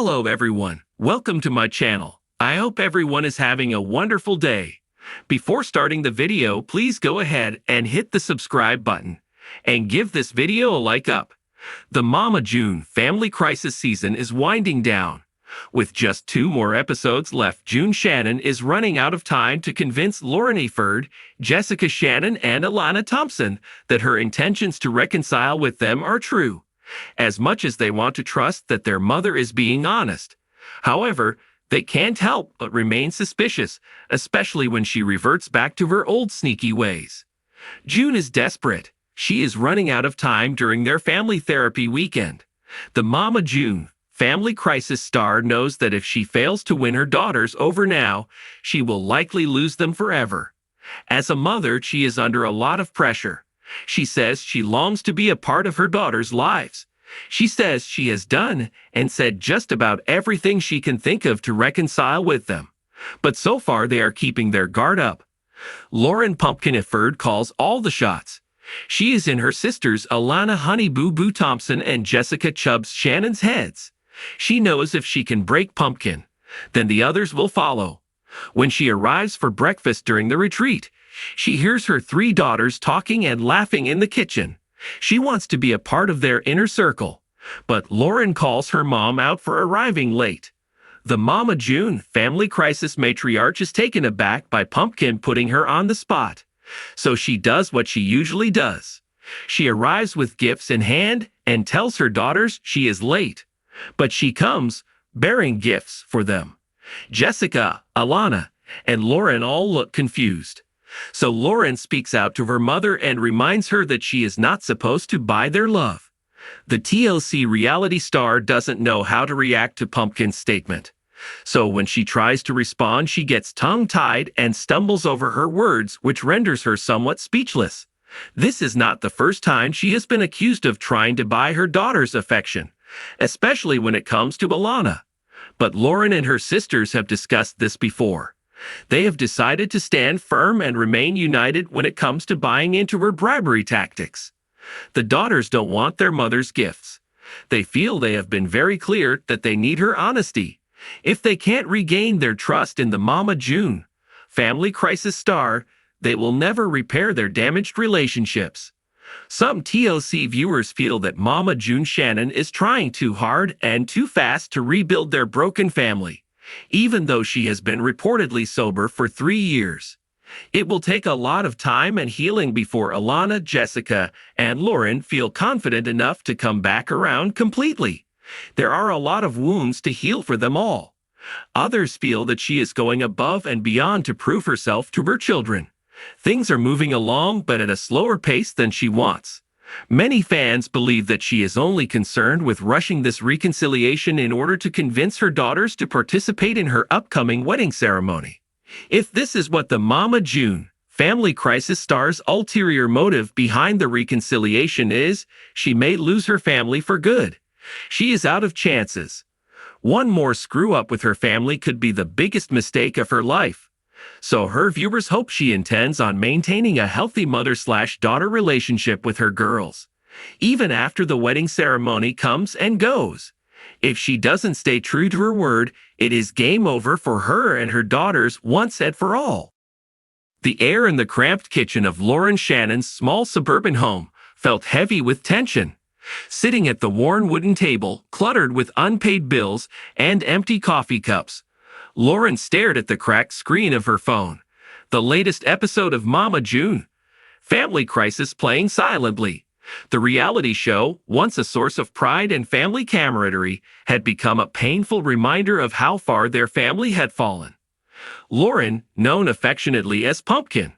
Hello everyone, welcome to my channel. I hope everyone is having a wonderful day. Before starting the video, please go ahead and hit the subscribe button and give this video a like up. The Mama June family crisis season is winding down. With just 2 more episodes left, June Shannon is running out of time to convince Lauren Aford, Jessica Shannon, and Alana Thompson that her intentions to reconcile with them are true, as much as they want to trust that their mother is being honest. However, they can't help but remain suspicious, especially when she reverts back to her old sneaky ways. June is desperate. She is running out of time during their family therapy weekend. The Mama June family crisis star knows that if she fails to win her daughters over now, she will likely lose them forever. As a mother, she is under a lot of pressure. She says she longs to be a part of her daughters' lives. She says she has done and said just about everything she can think of to reconcile with them. But so far they are keeping their guard up. Lauren Pumpkin Aford calls all the shots. She is in her sisters Alana Honey Boo Boo Thompson and Jessica Chubbs Shannon's heads. She knows if she can break Pumpkin, then the others will follow. When she arrives for breakfast during the retreat, she hears her 3 daughters talking and laughing in the kitchen. She wants to be a part of their inner circle, but Lauren calls her mom out for arriving late. The Mama June family crisis matriarch is taken aback by Pumpkin putting her on the spot, so she does what she usually does. She arrives with gifts in hand and tells her daughters she is late, but she comes bearing gifts for them. Jessica, Alana, and Lauren all look confused. So Lauren speaks out to her mother and reminds her that she is not supposed to buy their love. The TLC reality star doesn't know how to react to Pumpkin's statement. So when she tries to respond, she gets tongue-tied and stumbles over her words, which renders her somewhat speechless. This is not the first time she has been accused of trying to buy her daughter's affection, especially when it comes to Alana. But Lauren and her sisters have discussed this before. They have decided to stand firm and remain united when it comes to buying into her bribery tactics. The daughters don't want their mother's gifts. They feel they have been very clear that they need her honesty. If they can't regain their trust in the Mama June family crisis star, they will never repair their damaged relationships. Some TLC viewers feel that Mama June Shannon is trying too hard and too fast to rebuild their broken family, even though she has been reportedly sober for 3 years. It will take a lot of time and healing before Alana, Jessica, and Lauren feel confident enough to come back around completely. There are a lot of wounds to heal for them all. Others feel that she is going above and beyond to prove herself to her children. Things are moving along, but at a slower pace than she wants. Many fans believe that she is only concerned with rushing this reconciliation in order to convince her daughters to participate in her upcoming wedding ceremony. If this is what the Mama June family crisis star's ulterior motive behind the reconciliation is, she may lose her family for good. She is out of chances. One more screw-up with her family could be the biggest mistake of her life. So her viewers hope she intends on maintaining a healthy mother-slash-daughter relationship with her girls, even after the wedding ceremony comes and goes. If she doesn't stay true to her word, it is game over for her and her daughters once and for all. The air in the cramped kitchen of Lauren Shannon's small suburban home felt heavy with tension. Sitting at the worn wooden table, cluttered with unpaid bills and empty coffee cups, Lauren stared at the cracked screen of her phone. The latest episode of Mama June family crisis playing silently. The reality show, once a source of pride and family camaraderie, had become a painful reminder of how far their family had fallen. Lauren, known affectionately as Pumpkin,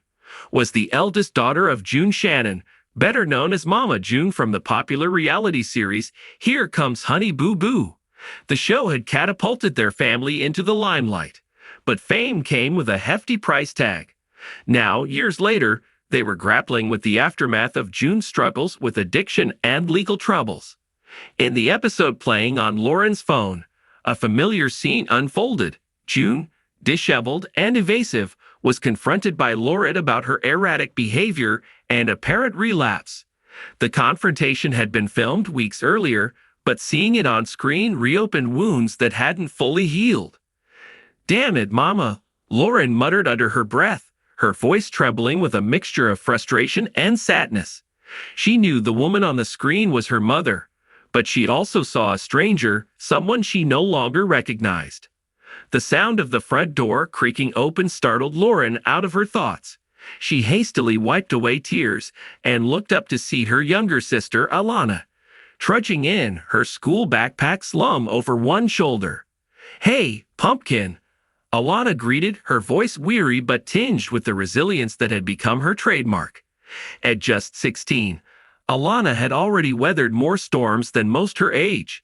was the eldest daughter of June Shannon, better known as Mama June from the popular reality series Here Comes Honey Boo Boo. The show had catapulted their family into the limelight, but fame came with a hefty price tag. Now, years later, they were grappling with the aftermath of June's struggles with addiction and legal troubles. In the episode playing on Lauren's phone, a familiar scene unfolded. June, disheveled and evasive, was confronted by Lauren about her erratic behavior and apparent relapse. The confrontation had been filmed weeks earlier, but seeing it on screen reopened wounds that hadn't fully healed. "Damn it, Mama," Lauren muttered under her breath, her voice trembling with a mixture of frustration and sadness. She knew the woman on the screen was her mother, but she also saw a stranger, someone she no longer recognized. The sound of the front door creaking open startled Lauren out of her thoughts. She hastily wiped away tears and looked up to see her younger sister, Alana, trudging in, her school backpack slung over one shoulder. "Hey, Pumpkin," Alana greeted, her voice weary but tinged with the resilience that had become her trademark. At just 16, Alana had already weathered more storms than most her age.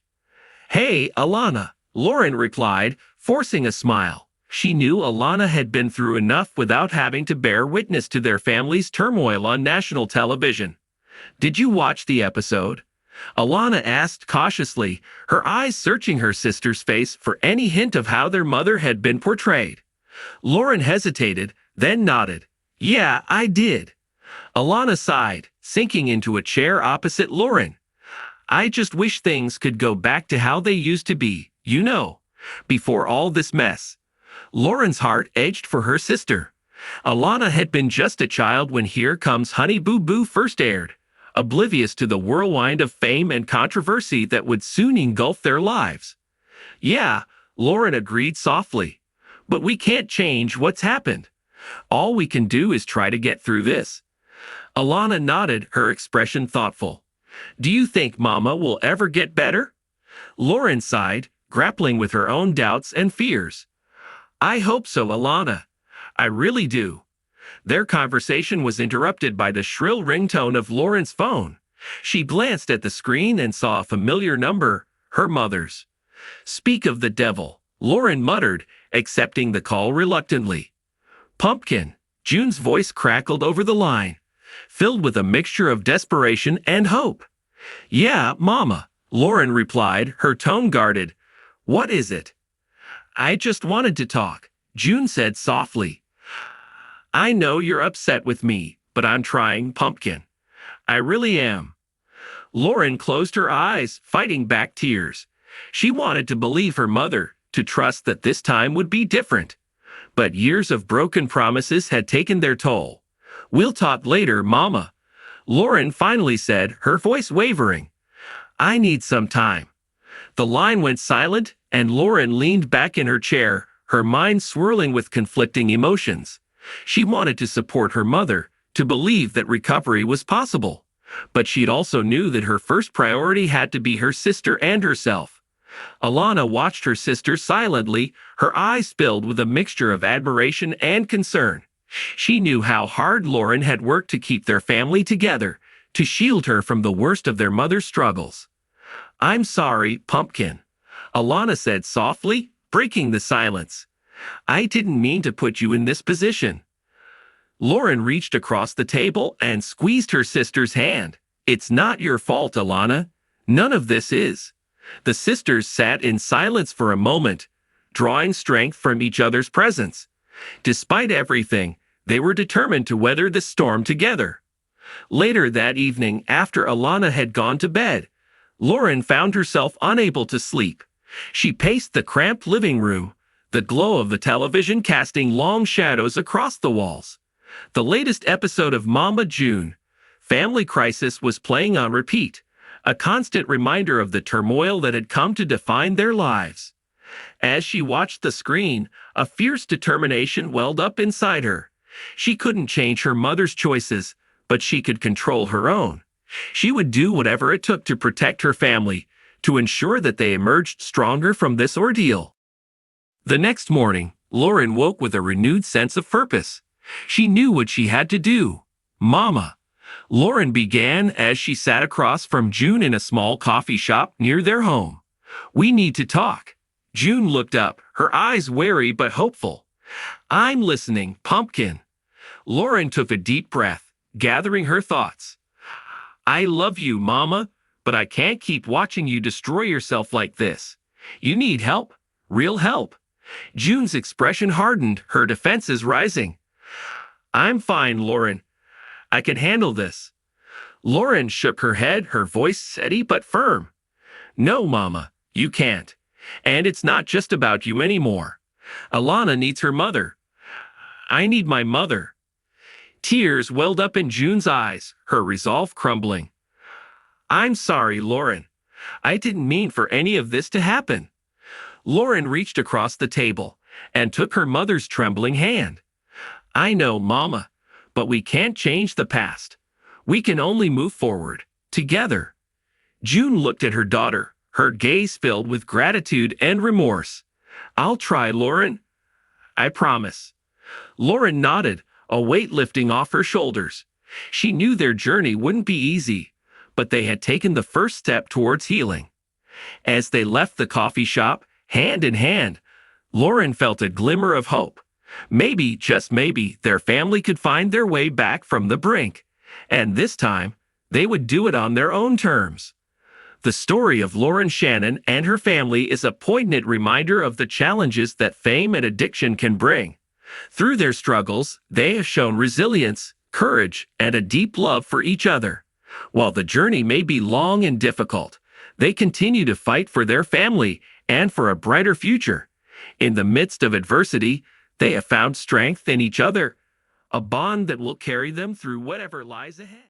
"Hey, Alana," Lauren replied, forcing a smile. She knew Alana had been through enough without having to bear witness to their family's turmoil on national television. "Did you watch the episode?" Alana asked cautiously, her eyes searching her sister's face for any hint of how their mother had been portrayed. Lauren hesitated, then nodded. "Yeah, I did." Alana sighed, sinking into a chair opposite Lauren. "I just wish things could go back to how they used to be, before all this mess." Lauren's heart ached for her sister. Alana had been just a child when Here Comes Honey Boo Boo first aired, oblivious to the whirlwind of fame and controversy that would soon engulf their lives. "Yeah," Lauren agreed softly, "but we can't change what's happened. All we can do is try to get through this." Alana nodded, her expression thoughtful. "Do you think Mama will ever get better?" Lauren sighed, grappling with her own doubts and fears. "I hope so, Alana. I really do." Their conversation was interrupted by the shrill ringtone of Lauren's phone. She glanced at the screen and saw a familiar number, her mother's. "Speak of the devil," Lauren muttered, accepting the call reluctantly. "Pumpkin," June's voice crackled over the line, filled with a mixture of desperation and hope. "Yeah, Mama," Lauren replied, her tone guarded. "What is it?" "I just wanted to talk," June said softly. "I know you're upset with me, but I'm trying, Pumpkin. I really am." Lauren closed her eyes, fighting back tears. She wanted to believe her mother, to trust that this time would be different. But years of broken promises had taken their toll. "We'll talk later, Mama," Lauren finally said, her voice wavering. "I need some time." The line went silent, and Lauren leaned back in her chair, her mind swirling with conflicting emotions. She wanted to support her mother, to believe that recovery was possible. But she also knew that her first priority had to be her sister and herself. Alana watched her sister silently, her eyes filled with a mixture of admiration and concern. She knew how hard Lauren had worked to keep their family together, to shield her from the worst of their mother's struggles. "I'm sorry, Pumpkin," Alana said softly, breaking the silence. "I didn't mean to put you in this position." Lauren reached across the table and squeezed her sister's hand. "It's not your fault, Alana. None of this is." The sisters sat in silence for a moment, drawing strength from each other's presence. Despite everything, they were determined to weather the storm together. Later that evening, after Alana had gone to bed, Lauren found herself unable to sleep. She paced the cramped living room, the glow of the television casting long shadows across the walls. The latest episode of Mama June, Family Crisis, was playing on repeat, a constant reminder of the turmoil that had come to define their lives. As she watched the screen, a fierce determination welled up inside her. She couldn't change her mother's choices, but she could control her own. She would do whatever it took to protect her family, to ensure that they emerged stronger from this ordeal. The next morning, Lauren woke with a renewed sense of purpose. She knew what she had to do. "Mama," Lauren began as she sat across from June in a small coffee shop near their home. "We need to talk." June looked up, her eyes wary but hopeful. "I'm listening, Pumpkin." Lauren took a deep breath, gathering her thoughts. "I love you, Mama, but I can't keep watching you destroy yourself like this. You need help, real help." June's expression hardened, her defenses rising. "I'm fine, Lauren. I can handle this." Lauren shook her head, her voice steady but firm. No, Mama, you can't. And it's not just about you anymore. Alana needs her mother. I need my mother. Tears welled up in June's eyes, her resolve crumbling. I'm sorry, Lauren. I didn't mean for any of this to happen. Lauren reached across the table and took her mother's trembling hand. I know, Mama, but we can't change the past. We can only move forward, together. June looked at her daughter, her gaze filled with gratitude and remorse. I'll try, Lauren. I promise. Lauren nodded, a weight lifting off her shoulders. She knew their journey wouldn't be easy, but they had taken the first step towards healing. As they left the coffee shop, hand in hand, Lauren felt a glimmer of hope. Maybe, just maybe, their family could find their way back from the brink. And this time, they would do it on their own terms. The story of Lauren Shannon and her family is a poignant reminder of the challenges that fame and addiction can bring. Through their struggles, they have shown resilience, courage, and a deep love for each other. While the journey may be long and difficult, they continue to fight for their family and for a brighter future. In the midst of adversity, they have found strength in each other, a bond that will carry them through whatever lies ahead.